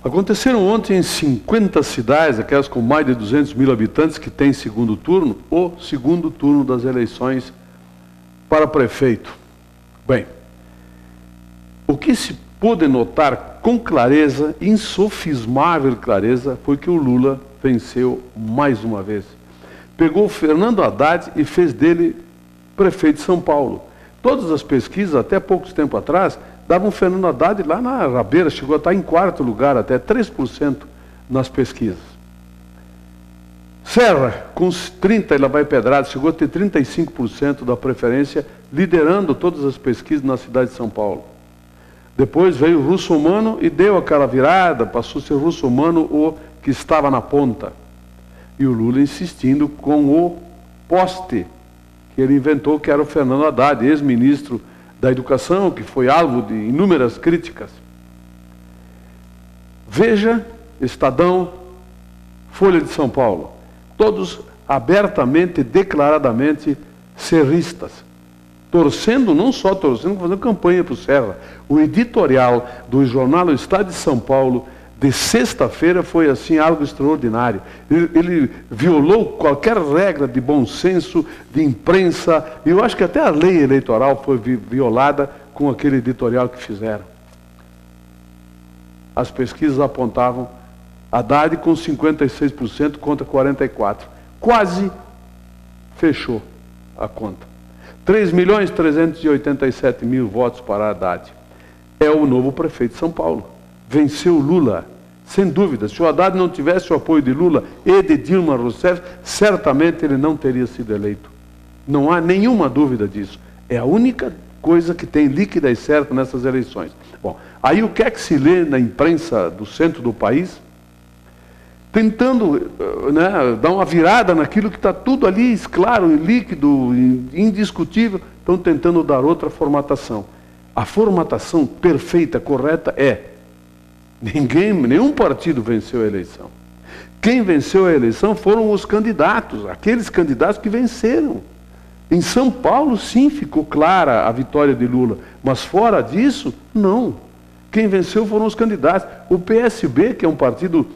Aconteceram ontem em 50 cidades, aquelas com mais de 200 mil habitantes, que têm segundo turno, o segundo turno das eleições para prefeito. Bem, o que se pôde notar com clareza, insofismável clareza, foi que o Lula venceu mais uma vez. Pegou o Fernando Haddad e fez dele prefeito de São Paulo. Todas as pesquisas, até pouco tempo atrás, davam o Fernando Haddad lá na rabeira, chegou a estar em quarto lugar, até 3% nas pesquisas. Serra, com os 30, ele vai pedrado, chegou a ter 35% da preferência, liderando todas as pesquisas na cidade de São Paulo. Depois veio o Russomano e deu aquela virada, passou a ser o Russomano o que estava na ponta. E o Lula insistindo com o poste que ele inventou, que era o Fernando Haddad, ex-ministro da Educação, que foi alvo de inúmeras críticas. Veja, Estadão, Folha de São Paulo, todos abertamente, declaradamente serristas, torcendo, não só torcendo, fazendo campanha para o Serra. O editorial do jornal O Estado de São Paulo, de sexta-feira, foi assim algo extraordinário. Ele violou qualquer regra de bom senso, de imprensa, e eu acho que até a lei eleitoral foi violada com aquele editorial que fizeram. As pesquisas apontavam Haddad com 56% contra 44%. Quase fechou a conta. 3.387.000 votos para Haddad. É o novo prefeito de São Paulo. Venceu Lula, sem dúvida. Se o Haddad não tivesse o apoio de Lula e de Dilma Rousseff, certamente ele não teria sido eleito. Não há nenhuma dúvida disso. É a única coisa que tem líquida e certa nessas eleições. Bom, aí o que é que se lê na imprensa do centro do país? Tentando dar uma virada naquilo que está tudo ali, claro, líquido, indiscutível, estão tentando dar outra formatação. A formatação perfeita, correta é: nenhum partido venceu a eleição. Quem venceu a eleição foram os candidatos, aqueles candidatos que venceram. Em São Paulo, sim, ficou clara a vitória de Lula, mas fora disso, não. Quem venceu foram os candidatos. O PSB, que é um partido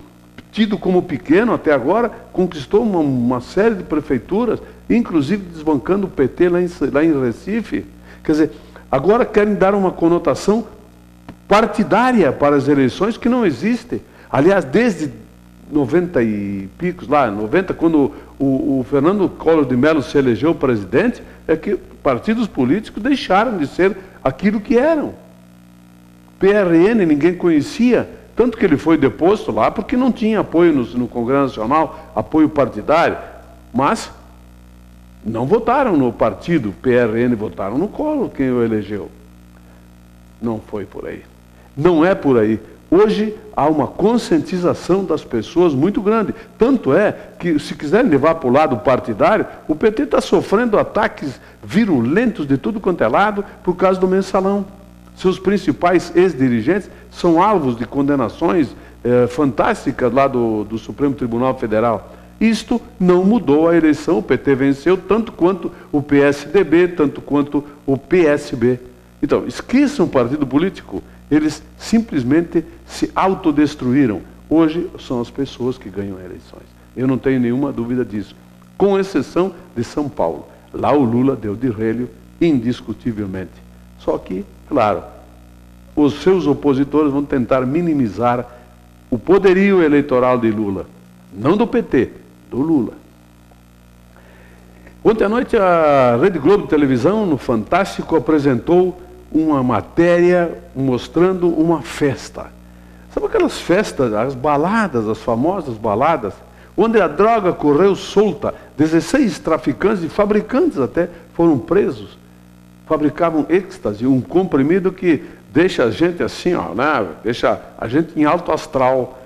tido como pequeno até agora, conquistou uma série de prefeituras, inclusive desbancando o PT lá em Recife. Quer dizer, agora querem dar uma conotação partidária para as eleições que não existe. Aliás, desde 90 e picos, lá, 90, quando o Fernando Collor de Mello se elegeu presidente, é que partidos políticos deixaram de ser aquilo que eram. PRN ninguém conhecia, tanto que ele foi deposto lá porque não tinha apoio no Congresso Nacional, apoio partidário, mas não votaram no partido PRN, votaram no Collor, quem o elegeu. Não foi por aí. Não é por aí. Hoje há uma conscientização das pessoas muito grande. Tanto é que, se quiserem levar para o lado partidário, o PT está sofrendo ataques virulentos de tudo quanto é lado por causa do mensalão. Seus principais ex-dirigentes são alvos de condenações fantásticas lá do Supremo Tribunal Federal. Isto não mudou a eleição. O PT venceu tanto quanto o PSDB, tanto quanto o PSB. Então, esqueçam o partido político. Eles simplesmente se autodestruíram. Hoje são as pessoas que ganham eleições. Eu não tenho nenhuma dúvida disso. Com exceção de São Paulo. Lá o Lula deu de relho, indiscutivelmente. Só que, claro, os seus opositores vão tentar minimizar o poderio eleitoral de Lula. Não do PT, do Lula. Ontem à noite a Rede Globo Televisão, no Fantástico, apresentou uma matéria mostrando uma festa. Sabe aquelas festas, as baladas, as famosas baladas, onde a droga correu solta, 16 traficantes e fabricantes até foram presos. Fabricavam êxtase, um comprimido que deixa a gente assim, ó, né? Deixa a gente em alto astral.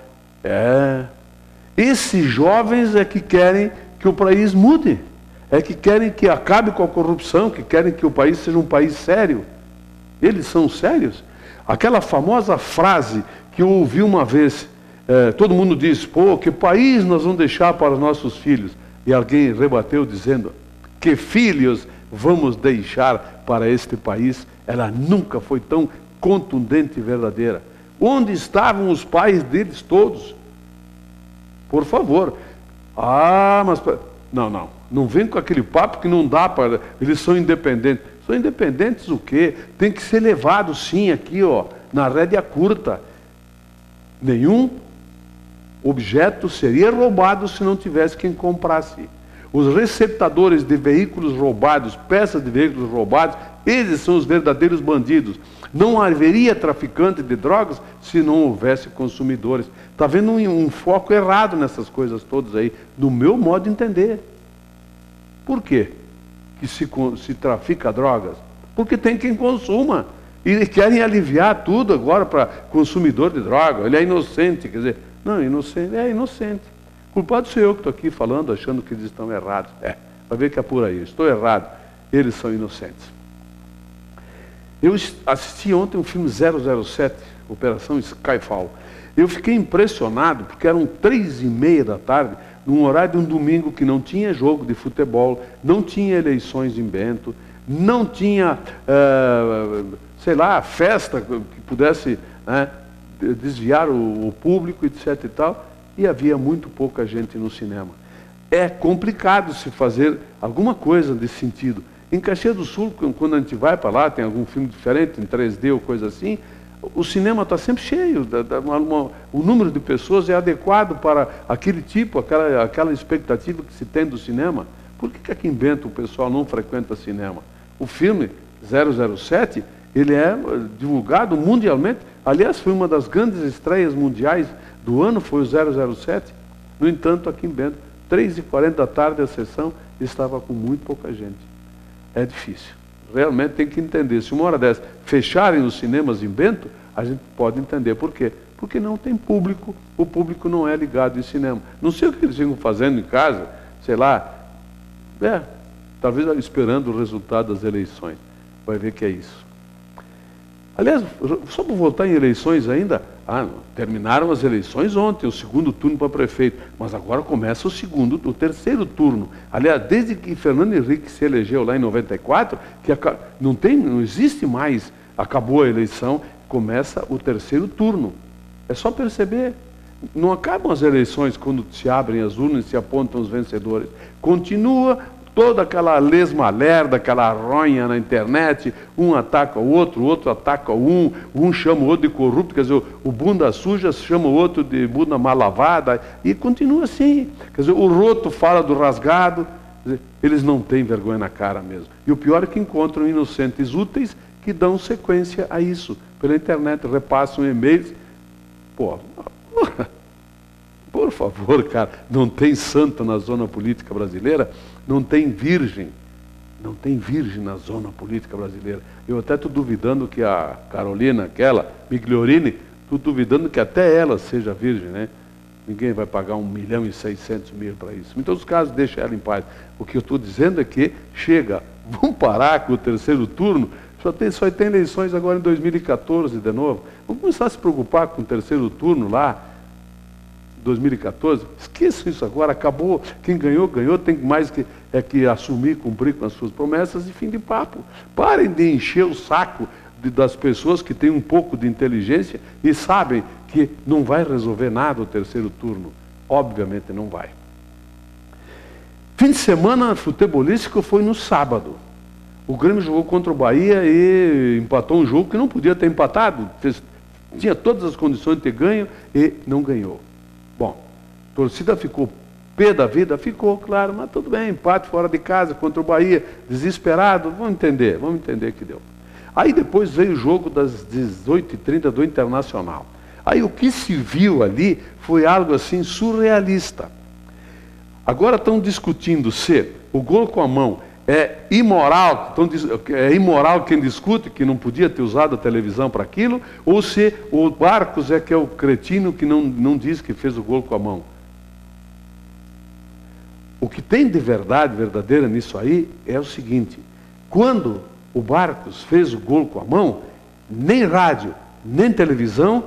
Esses jovens é que querem que o país mude, é que querem que acabe com a corrupção, que querem que o país seja um país sério. Eles são sérios. Aquela famosa frase que eu ouvi uma vez, todo mundo diz: pô, que país nós vamos deixar para os nossos filhos? E alguém rebateu dizendo: que filhos vamos deixar para este país? Ela nunca foi tão contundente e verdadeira. Onde estavam os pais deles todos? Por favor. Ah, mas... Não vem com aquele papo que não dá para... Eles são independentes. São independentes o quê? Tem que ser levado, sim, aqui, ó, na rédea curta. Nenhum objeto seria roubado se não tivesse quem comprasse. Os receptadores de veículos roubados, peças de veículos roubados, eles são os verdadeiros bandidos. Não haveria traficante de drogas se não houvesse consumidores. Está vendo um foco errado nessas coisas todas aí, no meu modo de entender. Por quê que se trafica drogas? Porque tem quem consuma. E querem aliviar tudo agora para consumidor de droga. Ele é inocente, quer dizer, não, inocente, é inocente. Culpado sou eu que estou aqui falando, achando que eles estão errados. Vai ver que é por aí, estou errado, eles são inocentes. Eu assisti ontem um filme 007, Operação Skyfall. Eu fiquei impressionado, porque eram 3h30 da tarde, num horário de um domingo que não tinha jogo de futebol, não tinha eleições em Bento, não tinha, sei lá, festa que pudesse desviar o público, etc. e tal, e havia muito pouca gente no cinema. É complicado se fazer alguma coisa desse sentido. Em Caxias do Sul, quando a gente vai para lá, tem algum filme diferente, em 3D ou coisa assim, o cinema está sempre cheio, o número de pessoas é adequado para aquele tipo, aquela expectativa que se tem do cinema. Por que aqui em Bento o pessoal não frequenta cinema? O filme 007, ele é divulgado mundialmente. Aliás, foi uma das grandes estreias mundiais do ano, foi o 007. No entanto, aqui em Bento, 3h40 da tarde a sessão estava com muito pouca gente. É difícil. Realmente tem que entender. Se uma hora dessa fecharem os cinemas em Bento, a gente pode entender por quê. Porque não tem público, o público não é ligado em cinema. Não sei o que eles ficam fazendo em casa, sei lá, talvez esperando o resultado das eleições. Vai ver que é isso. Aliás, só para voltar em eleições ainda, terminaram as eleições ontem, o segundo turno para prefeito, mas agora começa o terceiro turno. Aliás, desde que Fernando Henrique se elegeu lá em 94, que não existe mais, acabou a eleição, começa o terceiro turno. É só perceber, não acabam as eleições quando se abrem as urnas e se apontam os vencedores. Continua toda aquela lesma-lerda, aquela ronha na internet, um ataca o outro ataca um chama o outro de corrupto, quer dizer, o bunda suja chama o outro de bunda mal lavada, e continua assim. Quer dizer, o roto fala do rasgado, quer dizer, eles não têm vergonha na cara mesmo. E o pior é que encontram inocentes úteis que dão sequência a isso. Pela internet, repassam e-mails. Por favor, cara, não tem santo na zona política brasileira, não tem virgem na zona política brasileira. Eu até estou duvidando que a Carolina, aquela, Migliorini, estou duvidando que até ela seja virgem, né? Ninguém vai pagar 1.600.000 para isso. Em todos os casos, deixa ela em paz. O que eu estou dizendo é que chega, vamos parar com o terceiro turno, só tem eleições agora em 2014 de novo. Vamos começar a se preocupar com o terceiro turno lá, 2014, esqueçam isso agora, acabou, quem ganhou, ganhou, tem mais que assumir, cumprir com as suas promessas e fim de papo. Parem de encher o saco das pessoas que têm um pouco de inteligência e sabem que não vai resolver nada o terceiro turno. Obviamente não vai. Fim de semana futebolístico foi no sábado. O Grêmio jogou contra o Bahia e empatou um jogo que não podia ter empatado, tinha todas as condições de ter ganho e não ganhou. Bom, a torcida ficou pé da vida, ficou, claro, mas tudo bem, empate fora de casa contra o Bahia, desesperado, vamos entender que deu. Aí depois veio o jogo das 18h30 do Internacional. Aí o que se viu ali foi algo assim surrealista. Agora estão discutindo se o gol com a mão é imoral, é imoral quem discute que não podia ter usado a televisão para aquilo, ou se o Barcos é que é o cretino que não diz que fez o gol com a mão. O que tem de verdade verdadeira nisso aí é o seguinte: quando o Barcos fez o gol com a mão, nem rádio, nem televisão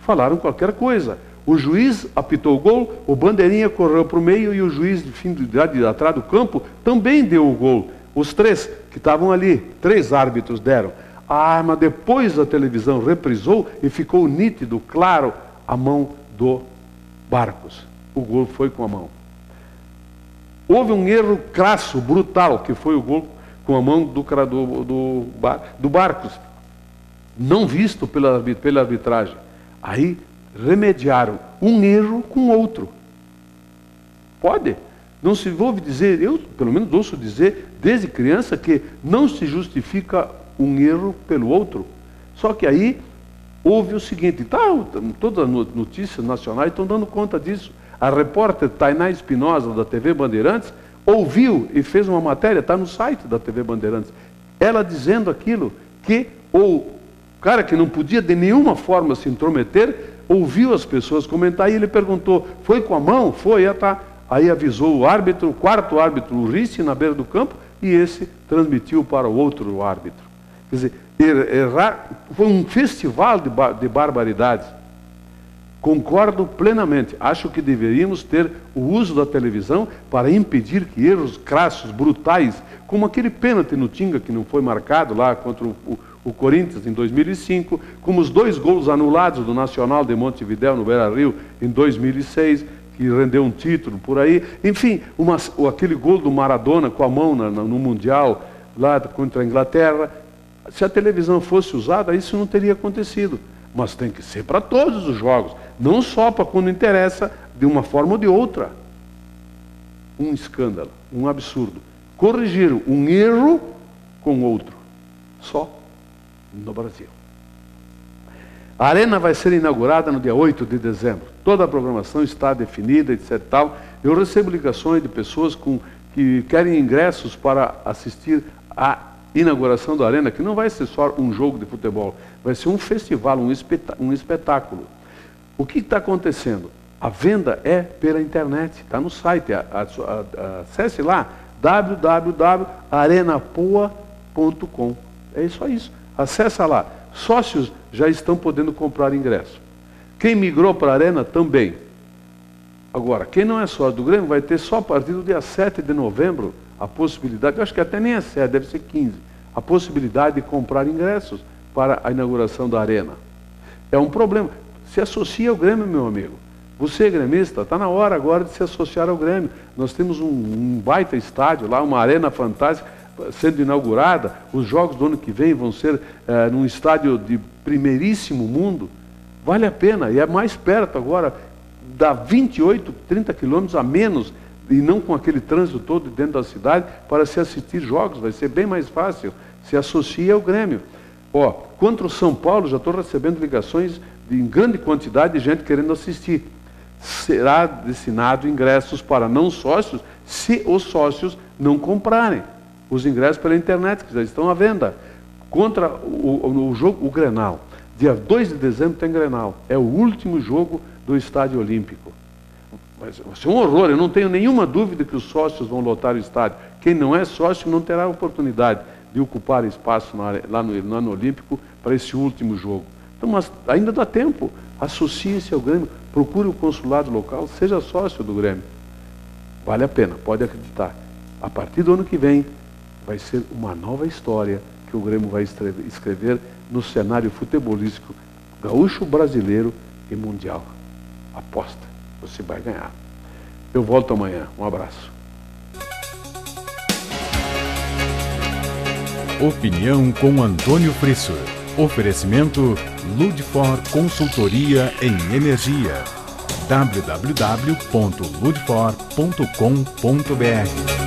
falaram qualquer coisa. O juiz apitou o gol, o bandeirinha correu para o meio e o juiz de atrás do campo também deu o gol. Os três que estavam ali, 3 árbitros deram. Ah, mas depois a televisão reprisou e ficou nítido, claro, a mão do Barcos. O gol foi com a mão. Houve um erro crasso, brutal, que foi o gol com a mão do Barcos, não visto pela arbitragem. Aí remediaram um erro com outro. Pode? Não se ouve dizer, eu pelo menos ouço dizer desde criança que não se justifica um erro pelo outro. Só que aí houve o seguinte, todas as notícias nacionais estão dando conta disso. A repórter Tainá Espinosa, da TV Bandeirantes, ouviu e fez uma matéria, está no site da TV Bandeirantes, ela dizendo aquilo, que o cara que não podia de nenhuma forma se intrometer, ouviu as pessoas comentar e ele perguntou, foi com a mão? Foi, Aí avisou o árbitro, o quarto árbitro, o Ricci, na beira do campo, e esse transmitiu para o outro árbitro. Quer dizer, foi um festival de barbaridades. Concordo plenamente. Acho que deveríamos ter o uso da televisão para impedir que erros crassos, brutais, como aquele pênalti no Tinga que não foi marcado lá contra o Corinthians em 2005, como os 2 gols anulados do Nacional de Montevidéu no Beira-Rio em 2006, que rendeu um título por aí. Enfim, aquele gol do Maradona com a mão no Mundial lá contra a Inglaterra. Se a televisão fosse usada, isso não teria acontecido. Mas tem que ser para todos os jogos, não só para quando interessa, de uma forma ou de outra. Um escândalo, um absurdo. Corrigiram um erro com outro, só no Brasil. A Arena vai ser inaugurada no dia 8 de dezembro. Toda a programação está definida, etc. Tal. Eu recebo ligações de pessoas que querem ingressos para assistir à inauguração da Arena, que não vai ser só um jogo de futebol, vai ser um festival, um espetáculo. O que está acontecendo? A venda é pela internet, está no site, acesse lá, www.arenapoa.com. É só isso, acessa lá. Sócios já estão podendo comprar ingresso. Quem migrou para a Arena também. Agora, quem não é sócio do Grêmio vai ter só a partir do dia 7 de novembro a possibilidade, eu acho que até nem é 7, deve ser 15, a possibilidade de comprar ingressos para a inauguração da Arena. É um problema. Se associa ao Grêmio, meu amigo. Você é gremista, está na hora agora de se associar ao Grêmio. Nós temos um baita estádio lá, uma arena fantástica sendo inaugurada. Os jogos do ano que vem vão ser num estádio de primeiríssimo mundo. Vale a pena, e é mais perto agora, dá 28, 30 quilômetros a menos, e não com aquele trânsito todo dentro da cidade, para se assistir jogos, vai ser bem mais fácil. Se associa ao Grêmio. Contra o São Paulo, já estou recebendo ligações em grande quantidade de gente querendo assistir. Será destinado ingressos para não sócios, se os sócios não comprarem os ingressos pela internet, que já estão à venda. Contra o Grenal. Dia 2 de dezembro tem Grenal. É o último jogo do Estádio Olímpico. Mas vai ser um horror, eu não tenho nenhuma dúvida que os sócios vão lotar o estádio. Quem não é sócio não terá a oportunidade de ocupar espaço lá no Ano Olímpico para esse último jogo. Então, mas ainda dá tempo. Associe-se ao Grêmio, procure o consulado local, seja sócio do Grêmio. Vale a pena, pode acreditar. A partir do ano que vem, vai ser uma nova história que o Grêmio vai escrever no cenário futebolístico gaúcho, brasileiro e mundial. Aposta, você vai ganhar. Eu volto amanhã. Um abraço. Opinião com Antônio Frisso. Oferecimento Ludfor Consultoria em Energia. www.ludfor.com.br